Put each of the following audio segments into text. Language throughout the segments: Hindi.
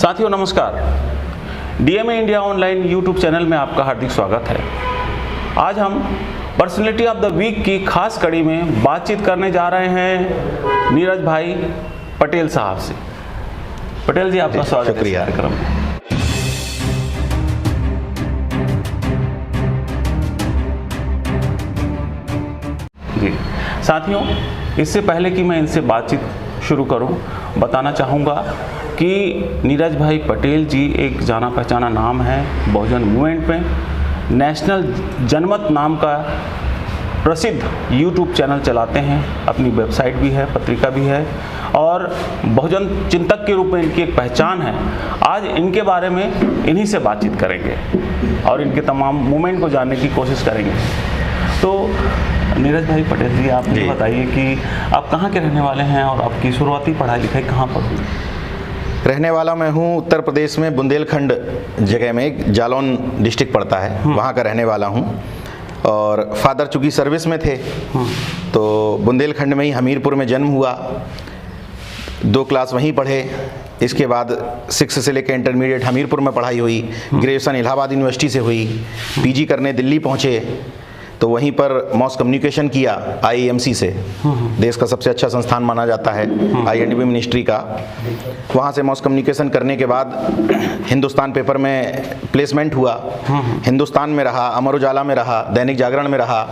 साथियों नमस्कार। DMA India online YouTube channel में आपका हार्दिक स्वागत है। आज हम पर्सनैलिटी ऑफ द वीक की खास कड़ी में बातचीत करने जा रहे हैं नीरज भाई पटेल साहब से। पटेल जी, आपका स्वागत है कार्यक्रम में। जी साथियों, इससे पहले कि मैं इनसे बातचीत शुरू करूं, बताना चाहूँगा कि नीरज भाई पटेल जी एक जाना पहचाना नाम है बहुजन मूवमेंट में। नेशनल जनमत नाम का प्रसिद्ध यूट्यूब चैनल चलाते हैं, अपनी वेबसाइट भी है, पत्रिका भी है और बहुजन चिंतक के रूप में इनकी एक पहचान है। आज इनके बारे में इन्हीं से बातचीत करेंगे और इनके तमाम मूवमेंट को जानने की कोशिश करेंगे। तो नीरज भाई पटेल जी, आप मुझे बताइए कि आप कहाँ के रहने वाले हैं और आपकी शुरुआती पढ़ाई लिखाई कहाँ पर हुई? रहने वाला मैं हूँ उत्तर प्रदेश में बुंदेलखंड जगह में, एक जालौन डिस्ट्रिक्ट पड़ता है, वहाँ का रहने वाला हूँ। और फादर चूँकि सर्विस में थे तो बुंदेलखंड में ही हमीरपुर में जन्म हुआ। 2 क्लास वहीं पढ़े, इसके बाद 6 से लेकर इंटरमीडिएट हमीरपुर में पढ़ाई हुई। ग्रेजुएशन इलाहाबाद यूनिवर्सिटी से हुई। पीजी करने दिल्ली पहुँचे तो वहीं पर मॉस कम्युनिकेशन किया आईएमसी से, देश का सबसे अच्छा संस्थान माना जाता है आईएनडीबी मिनिस्ट्री का। वहाँ से मॉस कम्युनिकेशन करने के बाद हिंदुस्तान पेपर में प्लेसमेंट हुआ। हिंदुस्तान में रहा, अमर उजाला में रहा, दैनिक जागरण में रहा।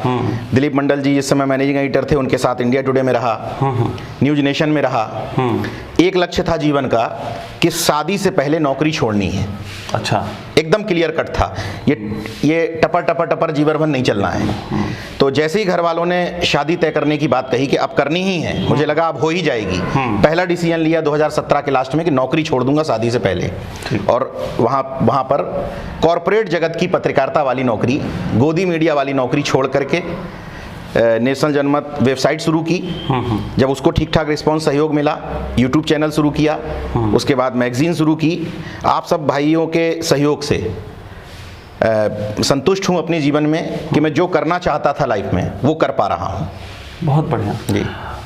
दिलीप मंडल जी जिस समय मैनेजिंग एडिटर थे, उनके साथ इंडिया टुडे में रहा, न्यूज नेशन में रहा। एक लक्ष्य था जीवन का कि शादी से पहले नौकरी छोड़नी है। अच्छा, एकदम क्लियर कट था, ये टपर जीवन भर नहीं चलना है। तो जैसे ही घर वालों ने शादी तय करने की बात कही कि अब करनी ही है, मुझे लगा अब हो ही जाएगी। पहला डिसीजन लिया 2017 के लास्ट में कि नौकरी छोड़ दूंगा शादी से पहले। और वहाँ पर कॉरपोरेट जगत की पत्रकारिता वाली नौकरी, गोदी मीडिया वाली नौकरी छोड़ करके नेशनल जनमत वेबसाइट शुरू की। जब उसको ठीक ठाक रिस्पांस सहयोग मिला, यूट्यूब चैनल शुरू किया, उसके बाद मैगजीन शुरू की। आप सब भाइयों के सहयोग से संतुष्ट हूँ अपने जीवन में कि मैं जो करना चाहता था लाइफ में वो कर पा रहा हूँ। बहुत बढ़िया जी।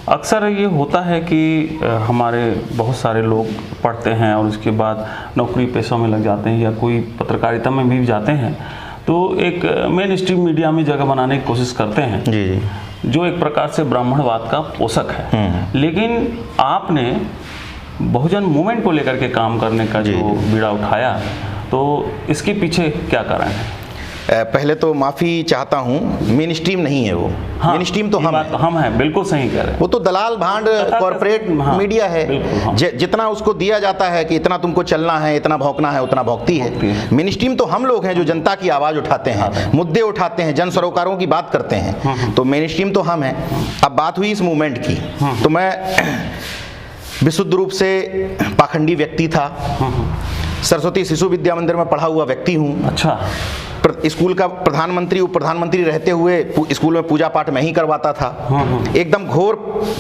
अक्सर ये होता है कि हमारे बहुत सारे लोग पढ़ते हैं और उसके बाद नौकरी पेशों में लग जाते हैं या कोई पत्रकारिता में भी जाते हैं, तो एक मेन स्ट्रीम मीडिया में जगह बनाने की कोशिश करते हैं जी, जो एक प्रकार से ब्राह्मणवाद का पोषक है। लेकिन आपने बहुजन मूवमेंट को लेकर के काम करने का जो बीड़ा उठाया, तो इसके पीछे क्या कारण है? पहले तो माफ़ी चाहता हूँ, मेन स्ट्रीम नहीं है वो। हाँ, मेन स्ट्रीम तो हम हैं, बिल्कुल सही कह रहे हैं। वो तो दलाल भांड कॉर्पोरेट मीडिया है। जितना उसको दिया जाता है कि इतना तुमको चलना है, इतना भौंकना है, उतना भौंकती है। मेन स्ट्रीम तो हम लोग हैं जो जनता की आवाज़ उठाते हैं, मुद्दे उठाते हैं, जन सरोकारों की बात करते हैं। तो मेन स्ट्रीम तो हम हैं। अब बात हुई इस मूवमेंट की, तो मैं विशुद्ध रूप से पाखंडी व्यक्ति था। सरस्वती शिशु विद्या मंदिर में पढ़ा हुआ व्यक्ति हूँ। अच्छा। स्कूल का प्रधानमंत्री, उप प्रधानमंत्री रहते हुए स्कूल में पूजा पाठ मैं ही करवाता था। एकदम घोर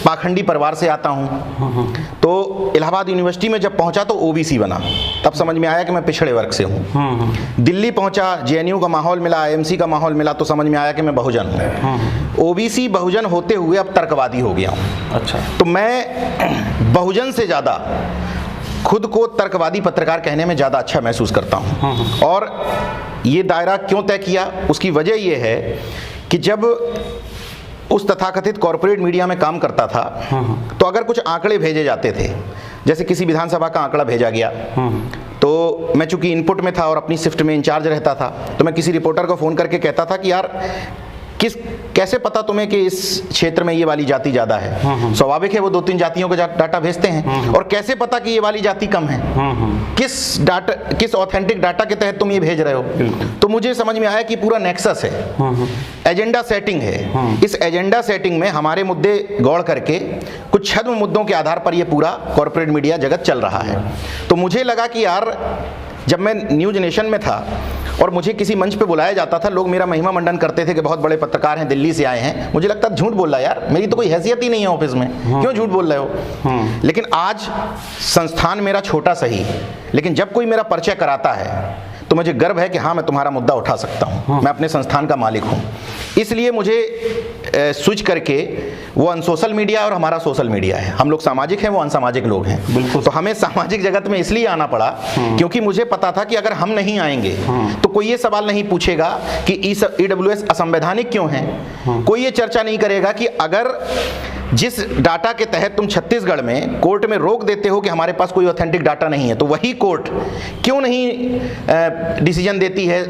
पाखंडी परिवार से आता हूँ। तो इलाहाबाद यूनिवर्सिटी में जब पहुंचा तो ओबीसी बना, तब समझ में आया कि मैं पिछड़े वर्ग से हूँ। दिल्ली पहुंचा, जेएनयू का माहौल मिला, आईएमसी का माहौल मिला, तो समझ में आया कि मैं बहुजन हूँ। ओबीसी बहुजन होते हुए अब तर्कवादी हो गया हूँ। अच्छा। तो मैं बहुजन से ज़्यादा खुद को तर्कवादी पत्रकार कहने में ज़्यादा अच्छा महसूस करता हूँ। और ये दायरा क्यों तय किया, उसकी वजह ये है कि जब उस तथाकथित कॉर्पोरेट मीडिया में काम करता था तो अगर कुछ आंकड़े भेजे जाते थे, जैसे किसी विधानसभा का आंकड़ा भेजा गया, तो मैं चूंकि इनपुट में था और अपनी शिफ्ट में इंचार्ज रहता था, तो मैं किसी रिपोर्टर को फ़ोन करके कहता था कि यार कैसे पता तुम्हें कि इस क्षेत्र में ये वाली जाति ज़्यादा है? स्वाभाविक है वो 2-3 जातियों का डाटा भेजते हैं। और कैसे पता कि ये वाली जाति कम है? किस ऑथेंटिक डाटा के तहत तुम ये भेज रहे हो? तो मुझे समझ में आया कि पूरा नेक्सस है, एजेंडा सेटिंग है। इस एजेंडा सेटिंग में हमारे मुद्दे गौड़ करके कुछ छद्म मुद्दों के आधार पर ये पूरा कॉर्पोरेट मीडिया जगत चल रहा है। तो मुझे लगा कि यार, जब मैं न्यूज नेशन में था और मुझे किसी मंच पे बुलाया जाता था, लोग मेरा महिमा मंडन करते थे कि बहुत बड़े पत्रकार हैं, दिल्ली से आए हैं। मुझे लगता झूठ बोल रहा है यार, मेरी तो कोई हैसियत ही नहीं है ऑफिस में, क्यों झूठ बोल रहे हो? लेकिन आज संस्थान मेरा छोटा सही, लेकिन जब कोई मेरा परिचय कराता है तो मुझे गर्व है कि हाँ, मैं तुम्हारा मुद्दा उठा सकता हूँ। मैं अपने संस्थान का मालिक हूँ। इसलिए मुझे स्विच करके वो अनसोशल मीडिया और हमारा सोशल मीडिया है। हम लोग सामाजिक हैं, वो अनसामाजिक लोग हैं। बिल्कुल। तो हमें सामाजिक जगत में इसलिए आना पड़ा क्योंकि मुझे पता था कि अगर हम नहीं आएंगे तो कोई ये सवाल नहीं पूछेगा कि EWS असंवैधानिक क्यों है। कोई ये चर्चा नहीं करेगा कि अगर जिस डाटा के तहत तुम छत्तीसगढ़ में कोर्ट में रोक देते हो कि हमारे पास कोई ऑथेंटिक डाटा नहीं है, तो वही कोर्ट क्यों नहीं डिसीजन देती है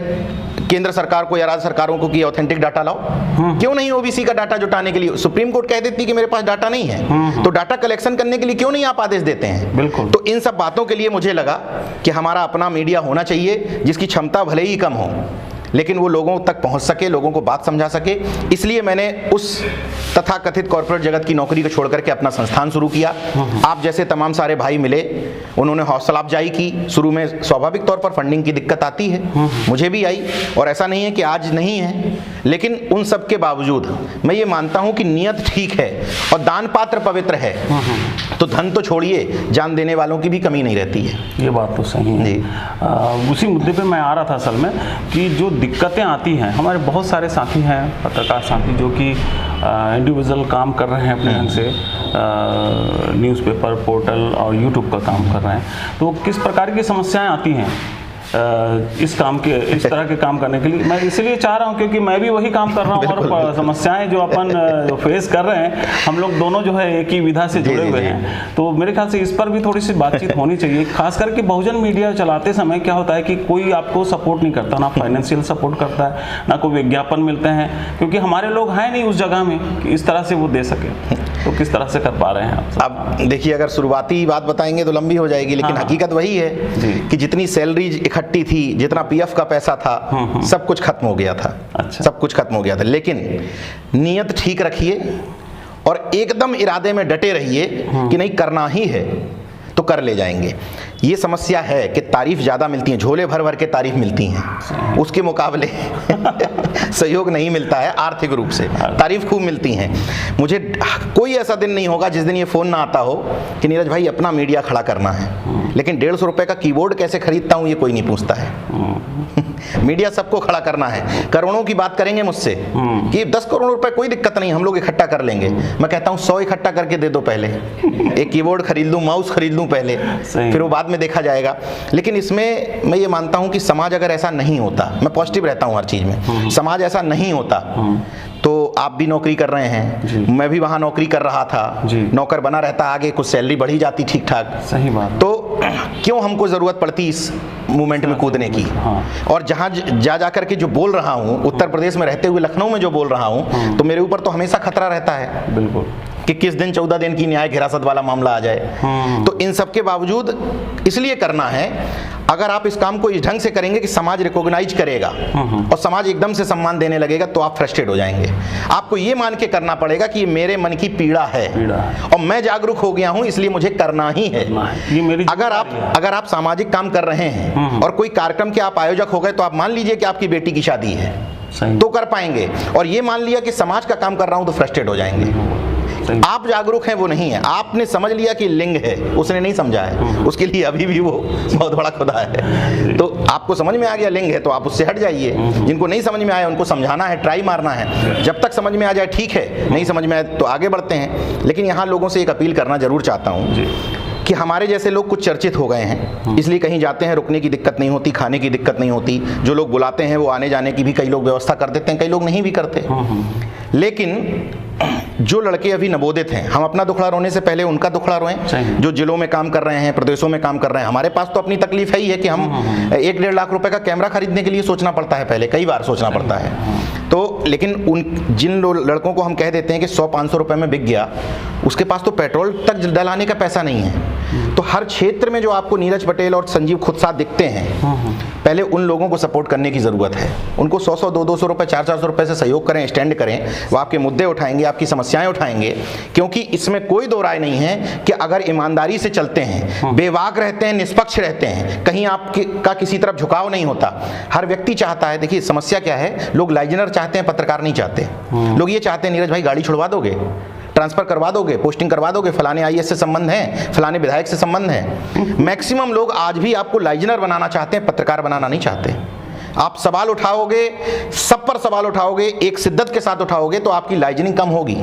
केंद्र सरकार को या राज्य सरकारों को कि ऑथेंटिक डाटा लाओ? क्यों नहीं ओबीसी का डाटा जुटाने के लिए सुप्रीम कोर्ट कह देती कि मेरे पास डाटा नहीं है, तो डाटा कलेक्शन करने के लिए क्यों नहीं आप आदेश देते हैं? बिल्कुल। तो इन सब बातों के लिए मुझे लगा कि हमारा अपना मीडिया होना चाहिए जिसकी क्षमता भले ही कम हो लेकिन वो लोगों तक पहुंच सके, लोगों को बात समझा सके। इसलिए मैंने उस तथाकथित कॉर्पोरेट जगत की नौकरी को छोड़ करके अपना संस्थान शुरू किया। आप जैसे तमाम सारे भाई मिले, उन्होंने हौसला अफजाई की। शुरू में स्वाभाविक तौर पर फंडिंग की दिक्कत आती है, मुझे भी आई, और ऐसा नहीं है कि आज नहीं है, लेकिन उन सब के बावजूद मैं ये मानता हूं कि नियत ठीक है और दान पात्र पवित्र है, तो धन तो छोड़िए, जान देने वालों की भी कमी नहीं रहती है। ये बात तो सही है। उसी मुद्दे पे मैं आ रहा था असल में कि जो दिक्कतें आती हैं, हमारे बहुत सारे साथी हैं, पत्रकार साथी, जो कि इंडिविजुअल काम कर रहे हैं अपने ढंग से, न्यूज़पेपर, पोर्टल और यूट्यूब का काम कर रहे हैं, तो किस प्रकार की समस्याएं आती हैं इस तरह के काम करने के लिए? मैं इसलिए चाह रहा हूं क्योंकि मैं भी वही काम कर रहा हूं और समस्याएं जो अपन फेस कर रहे हैं, हम लोग दोनों जो है एक ही विधा से जुड़े हुए हैं, तो मेरे ख्याल से इस पर भी थोड़ी सी बातचीत होनी चाहिए। खास करके बहुजन मीडिया चलाते समय क्या होता है कि कोई आपको सपोर्ट नहीं करता, ना फाइनेंशियल सपोर्ट करता है, ना कोई विज्ञापन मिलते हैं, क्योंकि हमारे लोग हैं नहीं उस जगह में कि इस तरह से वो दे सके। तो किस तरह से कर पा रहे हैं आप? अब देखिए, अगर शुरुआती बात बताएंगे तो लंबी हो जाएगी, लेकिन हकीकत वही है कि जितनी सैलरी इकट्ठी थी, जितना पीएफ का पैसा था, सब कुछ खत्म हो गया था। अच्छा। सब कुछ खत्म हो गया था। लेकिन नियत ठीक रखिए और एकदम इरादे में डटे रहिए कि नहीं करना ही है तो कर ले जाएंगे। ये समस्या है कि तारीफ ज़्यादा मिलती है, झोले भर भर के तारीफ मिलती हैं, उसके मुकाबले सहयोग नहीं मिलता है। आर्थिक रूप से तारीफ खूब मिलती हैं। मुझे कोई ऐसा दिन नहीं होगा जिस दिन ये फ़ोन ना आता हो कि नीरज भाई अपना मीडिया खड़ा करना है, लेकिन 150 रुपये का कीबोर्ड कैसे खरीदता हूँ ये कोई नहीं पूछता है। मीडिया सबको खड़ा करना है। करोड़ों की बात करेंगे मुझसे कि 10 करोड़ रुपए कोई दिक्कत नहीं, हम लोग इकट्ठा कर लेंगे। मैं कहता हूँ 100 इकट्ठा करके दे दो पहले, एक कीबोर्ड खरीद लूँ, माउस खरीद लूँ पहले, फिर वो बाद में देखा जाएगा। लेकिन इसमें मैं ये मानता हूँ कि समाज अगर ऐसा नहीं होता, मैं पॉजिटिव रहता हूँ हर चीज़ में, समाज ऐसा नहीं होता तो आप भी नौकरी कर रहे हैं, मैं भी वहाँ नौकरी कर रहा था, नौकर बना रहता, आगे कुछ सैलरी बढ़ी जाती ठीक ठाक। सही बात। तो क्यों हमको ज़रूरत पड़ती इस मूवमेंट में कूदने की? और जहाँ जा करके जो बोल रहा हूँ, उत्तर प्रदेश में रहते हुए लखनऊ में जो बोल रहा हूँ, तो मेरे ऊपर तो हमेशा खतरा रहता है। बिल्कुल, कि किस दिन 14 दिन की न्याय हिरासत वाला मामला आ जाए। तो इन सब के बावजूद इसलिए करना है, अगर आप इस काम को इस ढंग से करेंगे कि समाज रिकॉग्नाइज करेगा और समाज एकदम से सम्मान देने लगेगा, तो आप फ्रस्ट्रेट हो जाएंगे। आपको ये मान के करना पड़ेगा कि ये मेरे मन की पीड़ा है और मैं जागरूक हो गया हूं, इसलिए मुझे करना ही है। ये मेरी अगर आप सामाजिक काम कर रहे हैं और कोई कार्यक्रम के आप आयोजक हो गए, तो आप मान लीजिए कि आपकी बेटी की शादी है, तो कर पाएंगे। और ये मान लिया कि समाज का काम कर रहा हूं तो फ्रस्ट्रेट हो जाएंगे। आप जागरूक हैं, वो नहीं है। आपने समझ लिया कि लिंग है, उसने नहीं समझा है, उसके लिए अभी भी वो बहुत बड़ा खुदा है। तो आपको समझ में आ गया लिंग है, तो आप उससे हट जाइए। जिनको नहीं समझ में आया उनको समझाना है, ट्राई मारना है। जब तक समझ में आ जाए ठीक है, नहीं समझ में आए तो आगे बढ़ते हैं। लेकिन यहाँ लोगों से एक अपील करना जरूर चाहता हूँ कि हमारे जैसे लोग कुछ चर्चित हो गए हैं, इसलिए कहीं जाते हैं रुकने की दिक्कत नहीं होती, खाने की दिक्कत नहीं होती। जो लोग बुलाते हैं वो आने जाने की भी कई लोग व्यवस्था कर देते हैं, कई लोग नहीं भी करते। लेकिन जो लड़के अभी नवोदित हैं, हम अपना दुखड़ा रोने से पहले उनका दुखड़ा रोएं। जो जिलों में काम कर रहे हैं, प्रदेशों में काम कर रहे हैं, हमारे पास तो अपनी तकलीफ है ही है कि हम 1-1.5 लाख रुपए का कैमरा खरीदने के लिए सोचना पड़ता है, पहले कई बार सोचना पड़ता है। तो लेकिन जिन लड़कों को हम कह देते हैं कि 100-500 रुपए में बिक गया, उसके पास तो पेट्रोल तक डलाने का पैसा नहीं है। तो हर क्षेत्र में जो आपको नीरज पटेल और संजीव खुद साथ दिखते हैं, पहले उन लोगों को सपोर्ट करने की ज़रूरत है। उनको 100-100, 200-200 रुपए, 400-400 रुपए से सहयोग करें, स्टैंड करें। वो आपके मुद्दे उठाएंगे, आपकी समस्याएं उठाएंगे। क्योंकि इसमें कोई दो राय नहीं है कि अगर ईमानदारी से चलते हैं, बेवाक रहते हैं, निष्पक्ष रहते हैं, कहीं आपका किसी तरफ झुकाव नहीं होता। हर व्यक्ति चाहता है, देखिए समस्या क्या है, लोग लाइजनर चाहते हैं, पत्रकार नहीं चाहते। लोग ये चाहते हैं नीरज भाई गाड़ी छुड़वा दोगे, ट्रांसफर करवा दोगे, पोस्टिंग करवा दोगे, फलाने आईएएस से संबंध है, फलाने विधायक से संबंध है। मैक्सिमम लोग आज भी आपको लाइजनर बनाना चाहते हैं, पत्रकार बनाना नहीं चाहते। आप सवाल उठाओगे, सब पर सवाल उठाओगे, एक शिद्दत के साथ उठाओगे तो आपकी लाइजनिंग कम होगी।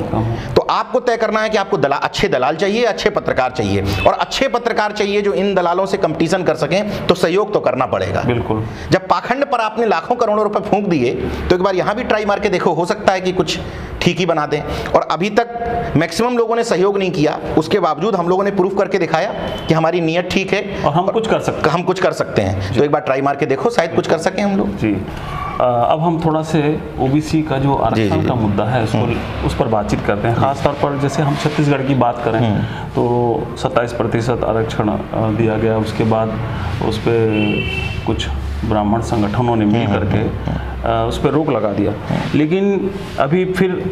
तो आपको तय करना है कि आपको अच्छे दलाल चाहिए, अच्छे पत्रकार चाहिए, और अच्छे पत्रकार चाहिए जो इन दलालों से कंपटीशन कर सकें, तो सहयोग तो करना पड़ेगा। बिल्कुल। जब पाखंड पर आपने लाखों करोड़ों रुपए फूंक दिए तो एक बार यहां भी ट्राई मार के देखो, हो सकता है कि कुछ ठीक ही बना दें। और अभी तक मैक्सिमम लोगों ने सहयोग नहीं किया, उसके बावजूद हम लोगों ने प्रूफ करके दिखाया कि हमारी नीयत ठीक है और हम कुछ कर सकते हैं। तो एक बार ट्राई मार के देखो, शायद कुछ कर सकें हम लोग। जी। अब हम थोड़ा से ओबीसी का जो आरक्षण का मुद्दा है उस पर बातचीत करते हैं। खास तौर पर जैसे हम छत्तीसगढ़ की बात करें तो 27% आरक्षण दिया गया, उसके बाद उस पर कुछ ब्राह्मण संगठनों ने मिल करके उस पर रोक लगा दिया। लेकिन अभी फिर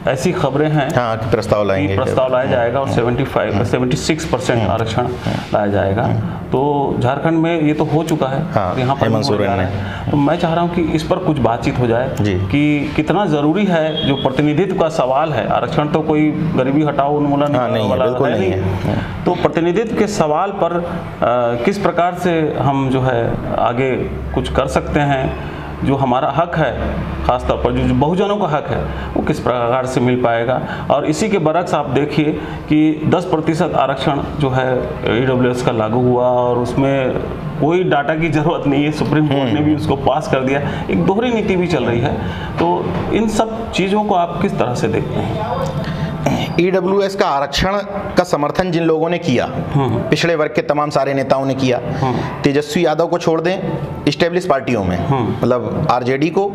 ऐसी खबरें हैं कि प्रस्ताव लाया जाएगा और 76% आरक्षण लाया जाएगा। तो झारखंड में ये तो हो चुका है, यहाँ पर हेमंत सोरेन ने। तो मैं चाह रहा हूँ कि इस पर कुछ बातचीत हो जाए कि कितना ज़रूरी है जो प्रतिनिधित्व का सवाल है। आरक्षण तो कोई गरीबी हटाओ उन्मूलन वाला नहीं है। तो प्रतिनिधित्व के सवाल पर किस प्रकार से हम जो है आगे कुछ कर सकते हैं, जो हमारा हक है, खासतौर पर जो बहुजनों का हक है, वो किस प्रकार से मिल पाएगा। और इसी के बरक्स आप देखिए कि 10% आरक्षण जो है ईडब्ल्यूएस का लागू हुआ और उसमें कोई डाटा की ज़रूरत नहीं है, सुप्रीम कोर्ट ने भी उसको पास कर दिया। एक दोहरी नीति भी चल रही है। तो इन सब चीज़ों को आप किस तरह से देखते हैं? ईडब्ल्यूएस का आरक्षण का समर्थन जिन लोगों ने किया, पिछड़े वर्ग के तमाम सारे नेताओं ने किया। तेजस्वी यादव को छोड़ दें, इस्टेब्लिश पार्टियों में मतलब आरजेडी को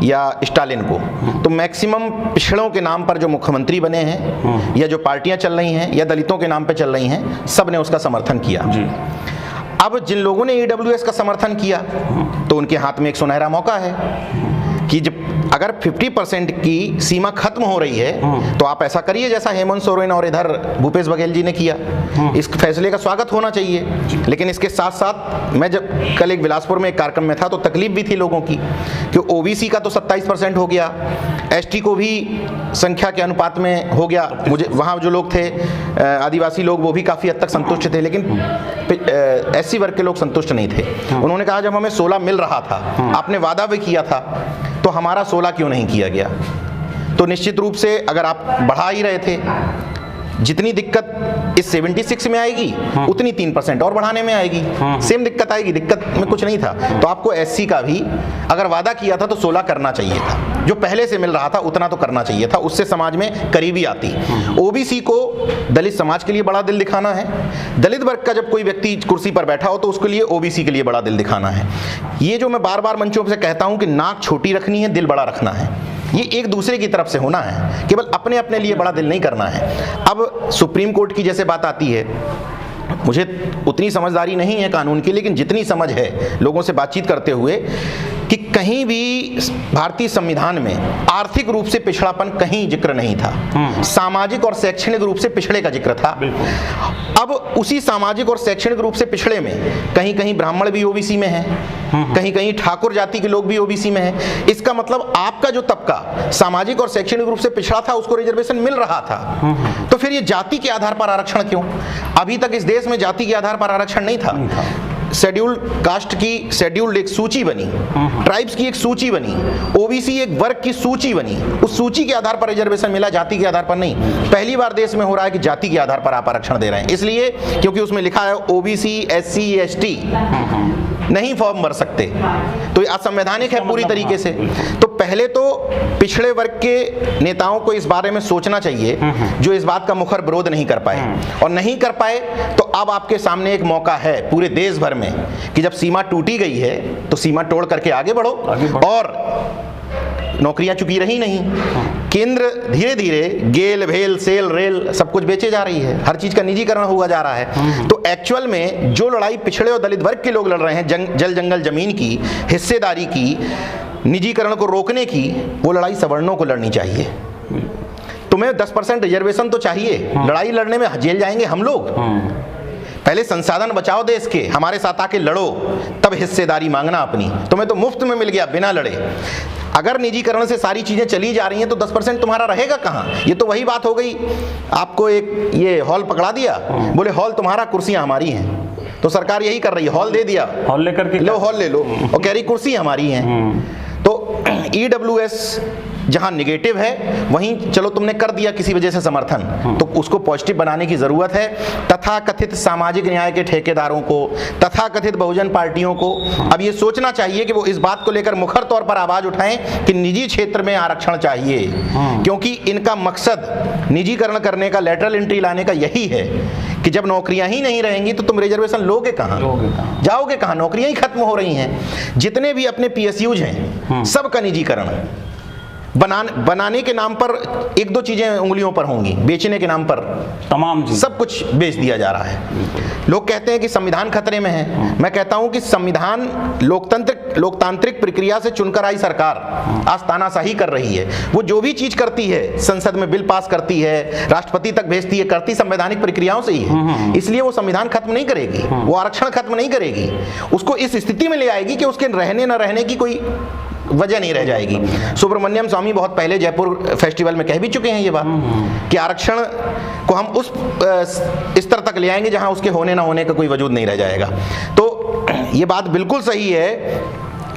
या स्टालिन को, तो मैक्सिमम पिछड़ों के नाम पर जो मुख्यमंत्री बने हैं या जो पार्टियां चल रही हैं या दलितों के नाम पर चल रही हैं, सब ने उसका समर्थन किया। अब जिन लोगों ने ईडब्ल्यूएस का समर्थन किया तो उनके हाथ में एक सुनहरा मौका है कि जब अगर 50% की सीमा खत्म हो रही है तो आप ऐसा करिए जैसा हेमंत सोरेन और इधर भूपेश बघेल जी ने किया। इस फैसले का स्वागत होना चाहिए। लेकिन इसके साथ साथ मैं जब कल एक बिलासपुर में एक कार्यक्रम में था तो तकलीफ भी थी लोगों की कि ओबीसी का तो 27% हो गया, एसटी को भी संख्या के अनुपात में हो गया। मुझे वहाँ जो लोग थे आदिवासी लोग, वो भी काफ़ी हद तक संतुष्ट थे, लेकिन एससी वर्ग के लोग संतुष्ट नहीं थे। उन्होंने कहा जब हमें 16 मिल रहा था, आपने वादा भी किया था, तो हमारा 16 क्यों नहीं किया गया? तो निश्चित रूप से अगर आप बढ़ा ही रहे थे, जितनी दिक्कत इस 76 में आएगी उतनी 3% और बढ़ाने में आएगी, सेम दिक्कत आएगी, दिक्कत में कुछ नहीं था। तो आपको एससी का भी अगर वादा किया था तो 16 करना चाहिए था, जो पहले से मिल रहा था उतना तो करना चाहिए था, उससे समाज में करीबी आती। ओबीसी को दलित समाज के लिए बड़ा दिल दिखाना है, दलित वर्ग का जब कोई व्यक्ति कुर्सी पर बैठा हो तो उसके लिए ओबीसी के लिए बड़ा दिल दिखाना है। ये जो मैं बार बार मंचों से कहता हूं कि नाक छोटी रखनी है, दिल बड़ा रखना है, ये एक दूसरे की तरफ से होना है, केवल अपने अपने लिए बड़ा दिल नहीं करना है। अब सुप्रीम कोर्ट की जैसे बात आती है, मुझे उतनी समझदारी नहीं है कानून की, लेकिन जितनी समझ है लोगों से बातचीत करते हुए कि कहीं भी भारतीय संविधान में आर्थिक रूप से पिछड़ापन कहीं जिक्र नहीं था, सामाजिक और शैक्षणिक रूप से पिछड़े का जिक्र था। अब उसी सामाजिक और शैक्षणिक रूप से पिछड़े में कहीं कहीं ब्राह्मण भी ओबीसी में है, कहीं कहीं ठाकुर जाति के लोग भी ओबीसी में हैं। इसका मतलब आपका जो तबका सामाजिक और शैक्षणिक रूप से पिछड़ा था उसको रिजर्वेशन मिल रहा था। तो फिर ये जाति के आधार पर आरक्षण क्यों? अभी तक इस देश में जाति के आधार पर आरक्षण नहीं था। शेड्यूल्ड कास्ट की शेड्यूल्ड एक सूची बनी, ट्राइब्स की एक सूची बनी, ओबीसी एक वर्ग की सूची बनी, उस सूची के आधार पर रिजर्वेशन मिला, जाति के आधार पर नहीं। पहली बार देश में हो रहा है कि जाति के आधार पर आप आरक्षण दे रहे हैं, इसलिए क्योंकि उसमें लिखा है ओबीसी एससी एसटी नहीं फॉर्म भर सकते, तो ये असंवैधानिक है पूरी तरीके से। तो पहले तो पिछड़े वर्ग के नेताओं को इस बारे में सोचना चाहिए, जो इस बात का मुखर विरोध नहीं कर पाए, और नहीं कर पाए तो अब आपके सामने एक मौका है पूरे देश भर में कि जब सीमा टूटी गई है तो सीमा तोड़ करके आगे बढ़ो। और नौकरियां चुकी रही नहीं, केंद्र धीरे धीरे गेल भेल सेल रेल सब कुछ बेचे जा रही है, हर चीज का निजीकरण हुआ जा रहा है। तो एक्चुअल में जो लड़ाई पिछड़े और दलित वर्ग के लोग लड़ रहे हैं, जल जंगल जमीन की, हिस्सेदारी की, निजीकरण को रोकने की, वो लड़ाई सवर्णों को लड़नी चाहिए। तुम्हें 10% रिजर्वेशन तो चाहिए, लड़ाई लड़ने में जेल जाएंगे हम लोग। पहले संसाधन बचाओ देश के, हमारे साथ आके लड़ो, तब हिस्सेदारी मांगना अपनी। तुम्हें तो मुफ्त में मिल गया बिना लड़े। अगर निजीकरण से सारी चीजें चली जा रही हैं तो 10% तुम्हारा रहेगा कहाँ? ये तो वही बात हो गई, आपको एक ये हॉल पकड़ा दिया, बोले हॉल तुम्हारा कुर्सियां हमारी हैं। तो सरकार यही कर रही है, हॉल दे दिया, हॉल लेकर के लो हॉल ले लो, और कह रही कुर्सी हमारी है। तो EWS जहां निगेटिव है वहीं चलो तुमने कर दिया किसी वजह से समर्थन, तो उसको पॉजिटिव बनाने की जरूरत है। तथाकथित सामाजिक न्याय के ठेकेदारों को, तथाकथित बहुजन पार्टियों को अब ये सोचना चाहिए कि वो इस बात को लेकर मुखर तौर पर आवाज उठाएं कि निजी क्षेत्र में आरक्षण चाहिए, क्योंकि इनका मकसद निजीकरण करने का, लेटरल एंट्री लाने का यही है कि जब नौकरियां ही नहीं रहेंगी तो तुम रिजर्वेशन लोगे कहां, जाओगे कहां, नौकरियां ही खत्म हो रही हैं। जितने भी अपने PSUs हैं सबका निजीकरण बनाने के नाम पर एक दो चीजें उंगलियों पर होंगी, बेचने के नाम पर तमाम सब कुछ बेच दिया जा रहा है। लोग कहते हैं कि संविधान खतरे में है, मैं कहता हूं कि संविधान लोकतांत्रिक प्रक्रिया से चुनकर आई सरकार आज तानाशाही कर रही है। वो जो भी चीज करती है, संसद में बिल पास करती है, राष्ट्रपति तक भेजती है, करती संवैधानिक प्रक्रियाओं से ही है। इसलिए वो संविधान खत्म नहीं करेगी, वो आरक्षण खत्म नहीं करेगी, उसको इस स्थिति में ले आएगी कि उसके रहने न रहने की कोई वजह नहीं रह जाएगी। सुब्रमण्यम स्वामी बहुत पहले जयपुर फेस्टिवल में कह भी चुके हैं ये बात कि आरक्षण को हम उस स्तर तक ले आएंगे जहां उसके होने ना होने का कोई वजूद नहीं रह जाएगा। तो ये बात बिल्कुल सही है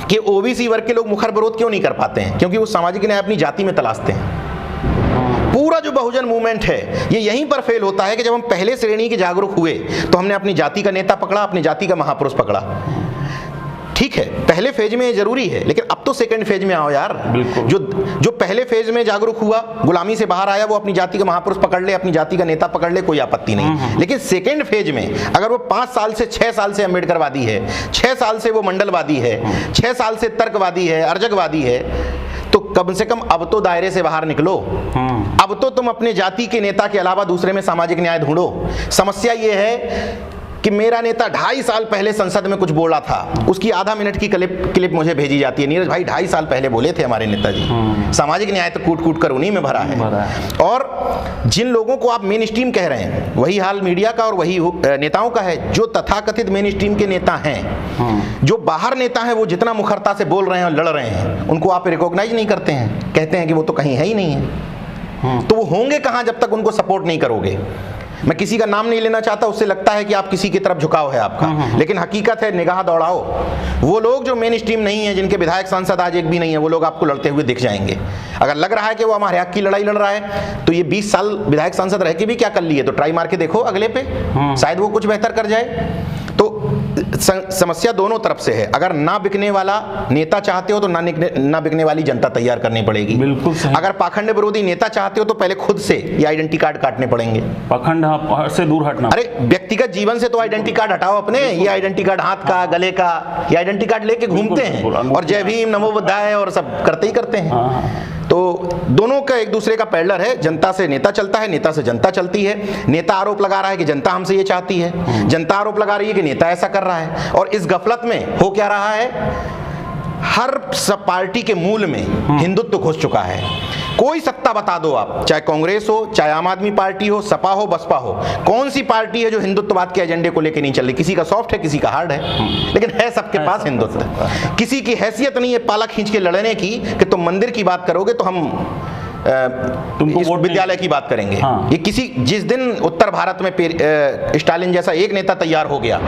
कि OBC वर्ग के लोग मुखर विरोध क्यों नहीं कर पाते हैं, क्योंकि वो सामाजिक न्याय अपनी जाति में तलाशते हैं। पूरा जो बहुजन मूवमेंट है ये यहीं पर फेल होता है कि जब हम पहले श्रेणी के जागरूक हुए तो हमने अपनी जाति का नेता पकड़ा, अपनी जाति का महापुरुष पकड़ा। ठीक है, पहले फेज में जरूरी है, लेकिन अब तो सेकंड फेज में आओ यार। जो पहले फेज में जागरूक हुआ, गुलामी से बाहर आया, वो अपनी जाति का महापुरुष पकड़ ले, अपनी जाति का नेता पकड़ ले, कोई आपत्ति नहीं। लेकिन सेकंड फेज में अगर वो 5 साल से 6 साल से अम्बेडकरवादी है, 6 साल से वो मंडलवादी है, 6 साल से तर्कवादी है, अर्जकवादी है, तो कम से कम अब तो दायरे से बाहर निकलो। अब तो तुम अपने जाति के नेता के अलावा दूसरे में सामाजिक न्याय ढूंढो। समस्या ये है कि मेरा नेता 2.5 साल पहले संसद में कुछ बोला था, उसकी आधा मिनट की क्लिप मुझे भेजी जाती है, नीरज भाई 2.5 साल पहले बोले थे हमारे नेताजी। सामाजिक न्याय तो कूट कूट कर उन्हीं में भरा है। और जिन लोगों को आप मेन स्ट्रीम कह रहे हैं वही हाल मीडिया का और वही नेताओं का है। जो तथाकथित मेन स्ट्रीम के नेता हैं, जो बाहर नेता हैं, वो जितना मुखरता से बोल रहे हैं और लड़ रहे हैं, उनको आप रिकॉग्नाइज नहीं करते हैं, कहते हैं कि वो तो कहीं है ही नहीं है। तो वो होंगे कहां जब तक उनको सपोर्ट नहीं करोगे। मैं किसी का नाम नहीं लेना चाहता, उससे लगता है कि आप किसी की तरफ झुकाव है आपका, लेकिन हकीकत है, निगाह दौड़ाओ। वो लोग जो मेन स्ट्रीम नहीं है, जिनके विधायक सांसद आज एक भी नहीं है, वो लोग आपको लड़ते हुए दिख जाएंगे। अगर लग रहा है कि वो हमारे हक की लड़ाई लड़ रहा है, तो ये 20 साल विधायक सांसद रह के भी क्या कर लिए, तो ट्राई मार के देखो अगले पे, शायद वो कुछ बेहतर कर जाए। तो समस्या दोनों तरफ से है। अगर ना बिकने वाला नेता चाहते हो तो ना बिकने वाली जनता तैयार करनी पड़ेगी। बिल्कुल सही। अगर पाखंड विरोधी नेता चाहते हो तो पहले खुद से ये आइडेंटिटी कार्ड काटने पड़ेंगे। पाखंड से दूर हटना। अरे व्यक्तिगत जीवन से तो आइडेंटिटी कार्ड हटाओ अपने। ये आइडेंटिटी कार्ड हाथ का, गले का, ये आइडेंटिटी कार्ड लेके घूमते हैं और जय भीम, नमो बुद्धाय और सब करते ही करते हैं। तो दोनों का एक दूसरे का पैरेलल है। जनता से नेता चलता है, नेता से जनता चलती है। नेता आरोप लगा रहा है कि जनता हमसे ये चाहती है, जनता आरोप लगा रही है कि नेता ऐसा कर रहा है। और इस गफलत में हो क्या रहा है, हर सब पार्टी के मूल में हिंदुत्व घुस चुका है। कोई सत्ता बता दो आप, चाहे कांग्रेस हो, चाहे आम आदमी पार्टी हो, सपा हो, बसपा हो, कौन सी पार्टी है जो हिंदुत्ववाद के एजेंडे को लेकर नहीं चल रही। किसी का सॉफ्ट है, किसी का हार्ड है, लेकिन है सबके पास हिंदुत्व। किसी की हैसियत नहीं है पाला खींच के लड़ने की कि तुम मंदिर की बात करोगे तो हम तुमको विद्यालय की बात करेंगे। हाँ। ये किसी जिस दिन उत्तर भारत में स्टालिन जैसा एक नेता तैयार हो गया,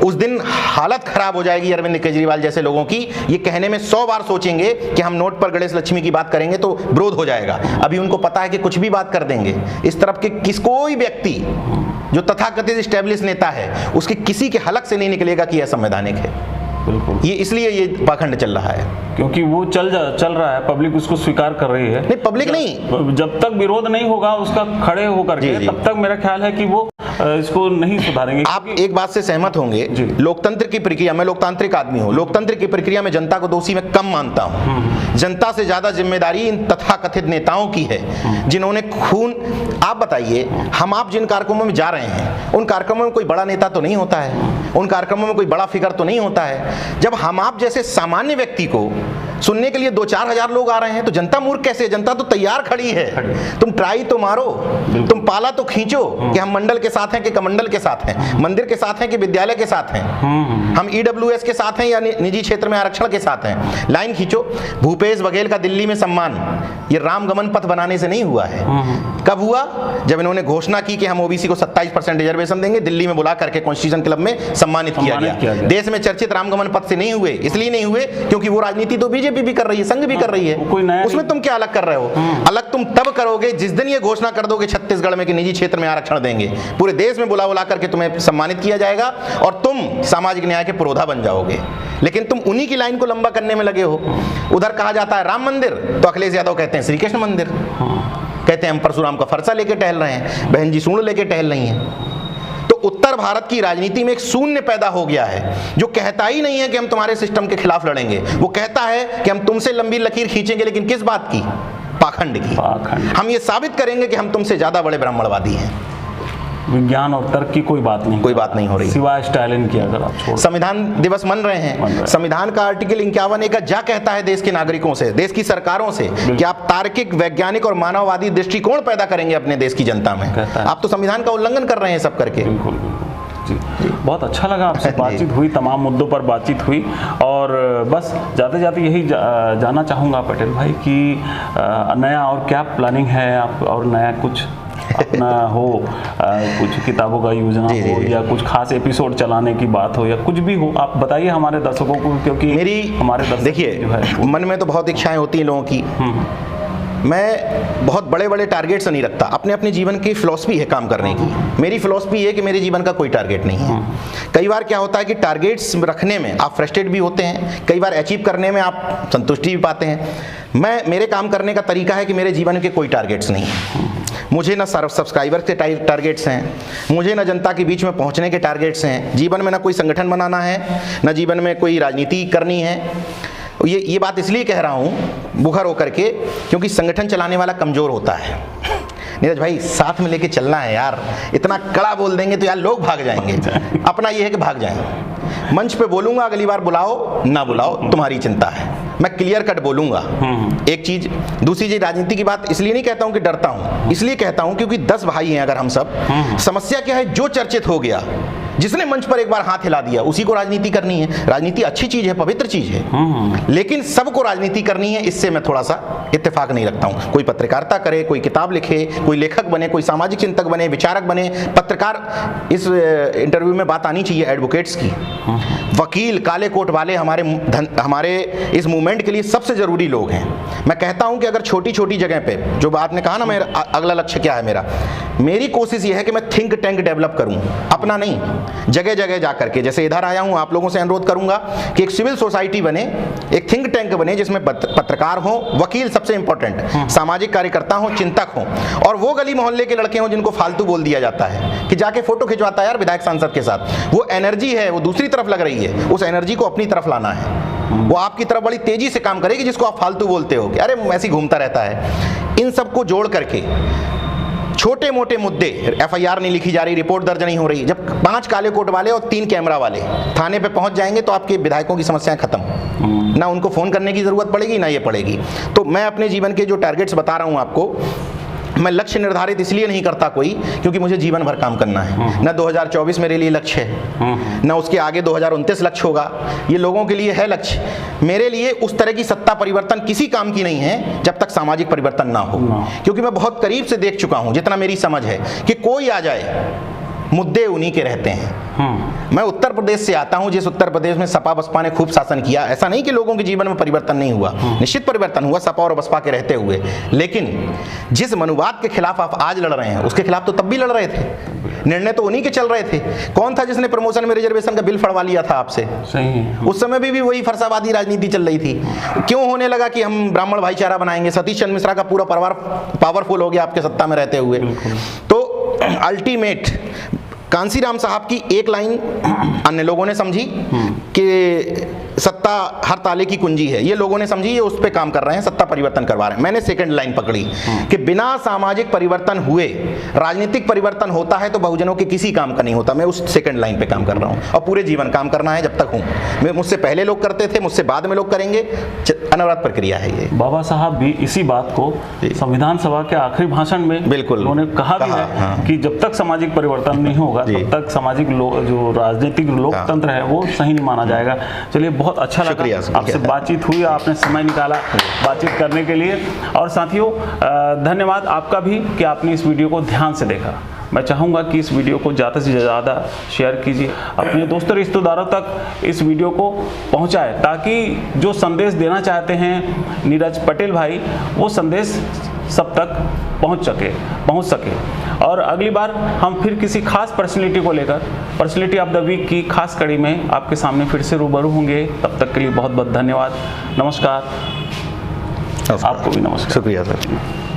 उस दिन हालत खराब हो जाएगी अरविंद केजरीवाल जैसे लोगों की। ये कहने में 100 बार सोचेंगे कि हम नोट पर गणेश लक्ष्मी की बात करेंगे तो विरोध हो जाएगा। अभी उनको पता है कि कुछ भी बात कर देंगे। इस तरफ के कोई व्यक्ति जो तथाकथित स्टैब्लिश नेता है, उसके किसी के हलक से नहीं निकलेगा कि यह संवैधानिक है। बिल्कुल, ये इसलिए ये पाखंड चल रहा है, क्योंकि वो चल रहा है, पब्लिक उसको स्वीकार कर रही है। नहीं, पब्लिक नहीं, जब तक विरोध नहीं होगा उसका खड़े होकर के, तब तक मेरा ख्याल है कि वो इसको नहीं सुधारेंगे। आप एक बात से सहमत होंगे, लोकतंत्र की प्रक्रिया, मैं लोकतांत्रिक आदमी हूं, लोकतंत्र की प्रक्रिया में जनता को दोषी मैं कम मानता हूं। जनता से ज्यादा जिम्मेदारी इन तथाकथित नेताओं की है जिन्होंने खून। आप बताइए, हम आप जिन कार्यक्रमों में जा रहे हैं, उन कार्यक्रमों में कोई बड़ा नेता तो नहीं होता है, उन कार्यक्रमों में कोई बड़ा फिगर तो नहीं होता है। जब हम आप जैसे सामान्य व्यक्ति को सुनने के लिए 2-4 हजार लोग आ रहे हैं, तो जनता मूर्ख कैसे? जनता तो तैयार खड़ी है। तुम ट्राई तो मारो, तुम पाला तो खींचो कि हम मंडल के साथ हैं कि कमंडल के साथ हैं, मंदिर के साथ हैं कि विद्यालय के साथ हैं, हम EWS के साथ हैं या निजी क्षेत्र में आरक्षण के साथ हैं। लाइन खींचो। भूपेश बघेल का दिल्ली में सम्मान ये राम गमन पथ बनाने से नहीं हुआ है। कब हुआ? जब इन्होंने घोषणा की कि हम ओबीसी को 27% रिजर्वेशन देंगे, दिल्ली में बुला करके कॉन्स्टिट्यूशन क्लब में सम्मानित किया गया। देश में चर्चित रामगमन पथ से नहीं हुए, इसलिए नहीं हुए क्योंकि वो राजनीति तो बीजेपी भी कर रही है, संघ भी कर रही है, उसमें तुम क्या अलग कर रहे हो? अलग तुम तब करोगे जिस दिन ये घोषणा कर दोगे छत्तीसगढ़ में कि निजी क्षेत्र में आरक्षण देंगे, पूरे देश में बुला करके तुम्हें सम्मानित किया जाएगा और तुम सामाजिक न्याय के पुरोधा बन जाओगे। लेकिन तुम उन्हीं की लाइन को लंबा करने में लगे हो। उधर कहा जाता है राम मंदिर, तो अखिलेश यादव कहते हैं श्री कृष्ण मंदिर, कहते हैं हम परशुराम का फरसा लेके टहल रहे हैं, बहन जी सूंड लेके टहल रही हैं। तो उत्तर भारत की राजनीति में एक शून्य पैदा हो गया है, जो कहता ही नहीं है कि हम तुम्हारे सिस्टम के खिलाफ लड़ेंगे, वो कहता है कि हम तुमसे लंबी लकीर खींचेंगे, लेकिन किस बात की? पाखंड की। हम ये साबित करेंगे कि हम तुमसे ज्यादा बड़े ब्राह्मणवादी हैं। विज्ञान और तर्क की कोई बात नहीं हो रही, सिवाय स्टालिन की। अगर आप छोड़, संविधान दिवस मन रहे हैं, संविधान का आर्टिकल 51 का जा कहता है देश के नागरिकों से, देश की सरकारों से कि आप तार्किक, वैज्ञानिक और मानववादी दृष्टिकोण पैदा करेंगे अपने देश की जनता में। आप तो संविधान का उल्लंघन कर रहे हैं सब करके। बिल्कुल जी, बहुत अच्छा लगा आपसे बातचीत हुई, तमाम मुद्दों पर बातचीत हुई। और बस जाते जाते यही जानना चाहूँगा पटेल भाई कि नया और क्या प्लानिंग है आप, और नया कुछ अपना हो, कुछ किताबों का योजना हो या कुछ खास एपिसोड चलाने की बात हो या कुछ भी हो, आप बताइए हमारे दर्शकों को, क्योंकि मेरी हमारे दर्शक देखिए मन में तो बहुत इच्छाएं होती हैं लोगों की। मैं बहुत बड़े बड़े टारगेट्स नहीं रखता, अपने अपने जीवन की फिलॉसफी है काम करने की। मेरी फिलॉसफी है कि मेरे जीवन का कोई टारगेट नहीं है। कई बार क्या होता है कि टारगेट्स रखने में आप फ्रस्ट्रेट भी होते हैं, कई बार अचीव करने में आप संतुष्टि भी पाते हैं। मेरे काम करने का तरीका है कि मेरे जीवन के कोई टारगेट्स नहीं है। मुझे ना सब्सक्राइबर के टारगेट्स हैं, मुझे ना जनता के बीच में पहुंचने के टारगेट्स हैं। जीवन में ना कोई संगठन बनाना है, ना जीवन में कोई राजनीति करनी है। ये बात इसलिए कह रहा हूँ बुखर होकर के, क्योंकि संगठन चलाने वाला कमज़ोर होता है। नीरज भाई साथ में लेके चलना है यार, इतना कड़ा बोल देंगे तो यार लोग भाग जाएंगे। अपना ये है कि भाग जाएं। मंच पे बोलूंगा, अगली बार बुलाओ ना बुलाओ तुम्हारी चिंता है, मैं क्लियर कट बोलूंगा। एक चीज, दूसरी चीज, राजनीति की बात इसलिए नहीं कहता हूं कि डरता हूं, इसलिए कहता हूं क्योंकि 10 भाई हैं अगर हम सब। समस्या क्या है, जो चर्चित हो गया, जिसने मंच पर एक बार हाथ हिला दिया, उसी को राजनीति करनी है। राजनीति अच्छी चीज है, पवित्र चीज है, लेकिन सबको राजनीति करनी है, इससे मैं थोड़ा सा इत्तेफाक नहीं रखता हूं। कोई पत्रकारिता करे, कोई किताब लिखे, कोई लेखक बने, कोई सामाजिक चिंतक बने, विचारक बने, पत्रकार। इस इंटरव्यू में बात आनी चाहिए एडवोकेट्स की, वकील, काले कोट वाले हमारे इस मूवमेंट के लिए सबसे जरूरी लोग हैं। मैं कहता हूं कि अगर छोटी छोटी जगह पे, जो आपने कहा ना मेरा अगला लक्ष्य क्या है, मेरी कोशिश यह है कि मैं थिंक टैंक डेवलप करूं, अपना नहीं, जगह जगह जाकर के। जैसे इधर आया हूं, आप लोगों से अनुरोध करूंगा कि एक सिविल सोसाइटी बने, एक थिंक टैंक बने, जिसमें पत्रकार हो, वकील सबसे इंपॉर्टेंट, सामाजिक कार्यकर्ता हो, चिंतक हो, और वो गली मोहल्ले के लड़के हों जिनको फालतू बोल दिया जाता है कि जाके फोटो खिंचवाता है यार विधायक सांसद के साथ। वो एनर्जी है, वो दूसरी तरफ लग रही है, उस एनर्जी को अपनी तरफ लाना है। वो आपकी तरफ बड़ी तेजी से काम करेगी, जिसको आप फालतू बोलते हो कि अरे ऐसे ही घूमता रहता है। इन सबको जोड़ करके छोटे मोटे मुद्दे, एफआईआर नहीं लिखी जा रही, रिपोर्ट दर्ज नहीं हो रही, जब 5 काले कोट वाले और 3 कैमरा वाले थाने पे पहुंच जाएंगे तो आपके विधायकों की समस्याएं खत्म। ना उनको फोन करने की जरूरत पड़ेगी, ना ये पड़ेगी। तो मैं अपने जीवन के जो टारगेट्स बता रहा हूं आपको, मैं लक्ष्य निर्धारित इसलिए नहीं करता कोई, क्योंकि मुझे जीवन भर काम करना है। ना 2024 मेरे लिए लक्ष्य है, ना उसके आगे 2029 लक्ष्य होगा। ये लोगों के लिए है लक्ष्य। मेरे लिए उस तरह की सत्ता परिवर्तन किसी काम की नहीं है जब तक सामाजिक परिवर्तन ना हो, क्योंकि मैं बहुत करीब से देख चुका हूं, जितना मेरी समझ है, कि कोई आ जाए, मुद्दे उन्हीं के रहते हैं। मैं उत्तर प्रदेश से आता हूं, जिस उत्तर प्रदेश में सपा बसपा ने खूब शासन किया। ऐसा नहीं कि लोगों के जीवन में परिवर्तन नहीं हुआ, निश्चित परिवर्तन हुआ सपा और बसपा के रहते हुए। लेकिन जिस मनुवाद के खिलाफ आप आज लड़ रहे हैं, उसके खिलाफ तो तब भी लड़ रहे थे। निर्णय तो उन्हीं के चल रहे थे। कौन था जिसने प्रमोशन में रिजर्वेशन का बिल फड़वा लिया था आपसे? सही। उस समय भी वही फरसावादी राजनीति चल रही थी। क्यों होने लगा कि हम ब्राह्मण भाईचारा बनाएंगे? सतीश चंद्र मिश्रा का पूरा परिवार पावरफुल हो गया आपके सत्ता में रहते हुए। तो अल्टीमेट कांसीराम साहब की एक लाइन अन्य लोगों ने समझी कि सत्ता हर ताले की कुंजी है, ये लोगों ने समझी, ये उस पे काम कर रहे हैं, सत्ता परिवर्तन करवा रहे हैं। मैंने सेकंड लाइन पकड़ी कि बिना सामाजिक परिवर्तन हुए राजनीतिक परिवर्तन होता है तो बहुजनों के किसी काम का नहीं होता। मैं उस सेकंड लाइन पे काम कर रहा हूँ, और पूरे जीवन काम करना है जब तक हूँ। मुझसे पहले लोग करते थे, मुझसे बाद में लोग करेंगे, अनवरत प्रक्रिया है ये। बाबा साहब भी इसी बात को संविधान सभा के आखिरी भाषण में बिल्कुल उन्होंने कहा भी है कि जब तक सामाजिक परिवर्तन नहीं होगा तब तक सामाजिक जो राजनीतिक लोकतंत्र है वो सही नहीं माना जाएगा। चलिए, बहुत अच्छी अच्छा लगा शुक्रिया आपसे बातचीत हुई, आपने समय निकाला बातचीत करने के लिए। और साथियों धन्यवाद आपका भी कि आपने इस वीडियो को ध्यान से देखा। मैं चाहूँगा कि इस वीडियो को ज़्यादा से ज़्यादा शेयर कीजिए, अपने दोस्तों रिश्तेदारों तक इस वीडियो को पहुँचाएं, ताकि जो संदेश देना चाहते हैं नीरज पटेल भाई, वो संदेश सब तक पहुँच सके। और अगली बार हम फिर किसी खास पर्सनैलिटी को लेकर पर्सनैलिटी ऑफ द वीक की खास कड़ी में आपके सामने फिर से रूबरू होंगे। तब तक के लिए बहुत बहुत धन्यवाद। नमस्कार। आपको भी नमस्कार। शुक्रिया सर।